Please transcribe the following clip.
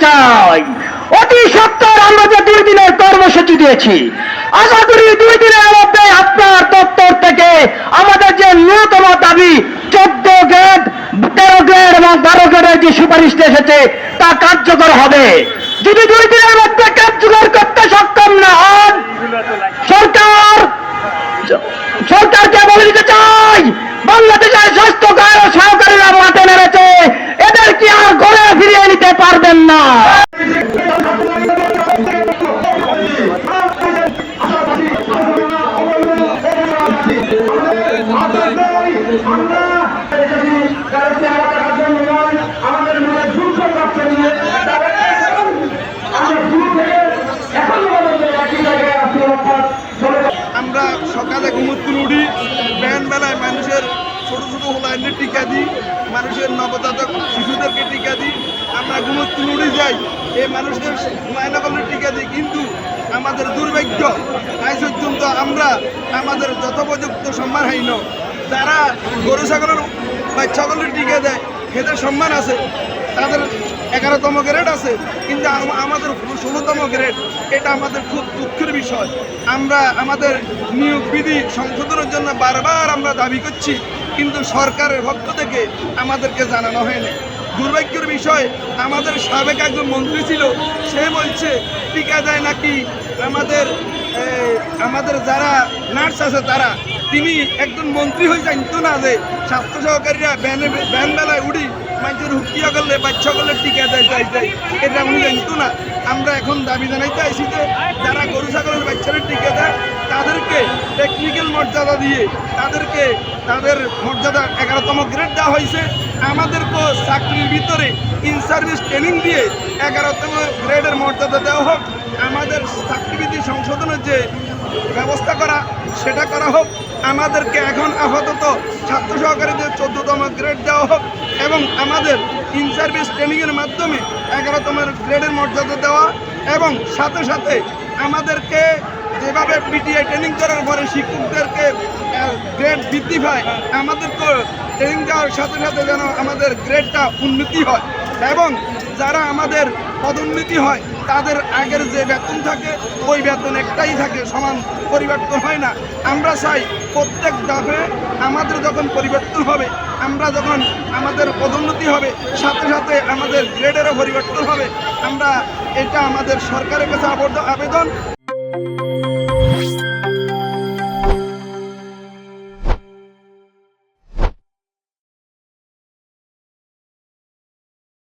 চাই। অতি সত্বর আমরা যে 2 দিনের কর্মসূচি দিয়েছি, আশা করি 2 দিনের মধ্যে আপনার দপ্তর থেকে আমাদের যে ন্যূনতম দাবি 14 গ্রেড, 13 গ্রেড এবং 12 গ্রেডের যে সুপারিশটা এসেছে তা কার্যকর হবে। যদি 2 দিনের মধ্যে কার্যকর করতে সক্ষম না হন, সরকারকে বলে দিতে চাই, বাংলাদেশের স্বাস্থ্য সহকারীরা মাঠে নেমেছে, এদের কি আর ঘরে ফিরিয়ে নিতে পারবেন না। আমরা সকালে ঘুমোতে উঠি, ব্যান বেলায় মানুষের ছোট ছোট হোলাইনের টিকা দিই, মানুষের নবজাতক শিশুদেরকে টিকা দিই। আমরা ঘুমোতে উঠে যাই, এই মানুষদের মাইনাকলের টিকা দিই। কিন্তু আমাদের দুর্ভাগ্য, আজ পর্যন্ত আমরা আমাদের যথোপযুক্ত সম্মান হইন। যারা গরু ছাগলের বাচ্চাগুলোর টিকা দেয় এদের সম্মান আছে, তাদের 11তম গ্রেড আছে, কিন্তু আমাদের 16তম গ্রেড। এটা আমাদের খুব দুঃখের বিষয়। আমরা আমাদের নিয়োগ বিধি সংশোধনের জন্য বারবার আমরা দাবি করছি, কিন্তু সরকারের পক্ষ থেকে আমাদেরকে জানানো হয়নি। দুর্ভাগ্যের বিষয়, আমাদের সাবেক একজন মন্ত্রী ছিল, সে বলছে টিকা দেয় নাকি আমাদের যারা নার্স আছে তারা। তিনি একজন মন্ত্রী হয়ে জানতো না যে স্বাস্থ্য সহকারীরা ভ্যান বেলায় উঠি মানুষের হুকিয়া করলে বাচ্চা করলে টিকা দেয় এটা উনি জানতো না। আমরা এখন দাবি জানাইতে আইছি যে যারা গরু ছাগলের বাচ্চারা টিকা দেয় তাদেরকে টেকনিক্যাল মর্যাদা দিয়ে তাদের মর্যাদা 11তম গ্রেড দেওয়া হয়েছে। আমাদেরকে চাকরির ভিতরে ইন সার্ভিস ট্রেনিং দিয়ে 11তম গ্রেডের মর্যাদা দেওয়া হোক। আমাদের চাকরিবিধি সংশোধনের যে ব্যবস্থা করা সেটা করা হোক। আমাদেরকে এখন আপাতত ছাত্র সহকারীদের 14তম গ্রেড দেওয়া হোক এবং আমাদের ইন সার্ভিস ট্রেনিংয়ের মাধ্যমে 11তম গ্রেডের মর্যাদা দেওয়া, এবং সাথে সাথে আমাদেরকে যেভাবে পিটিআই ট্রেনিং করার পরে শিক্ষকদেরকে গ্রেড বৃদ্ধি পায়, আমাদেরকে ট্রেনিং দেওয়ার সাথে সাথে যেন আমাদের গ্রেডটা উন্নতি হয় এবং যারা আমাদের পদোন্নতি হয় তাদের আগের যে বেতন থাকে ওই বেতন একটাই থাকে, সমান পরিবর্তন হয় না। আমরা চাই প্রত্যেক ধাপে আমাদের যখন পরিবর্তন হবে, আমরা যখন আমাদের পদোন্নতি হবে, সাথে সাথে আমাদের গ্রেডেরও পরিবর্তন হবে। আমরা এটা আমাদের সরকারের কাছে আবেদন।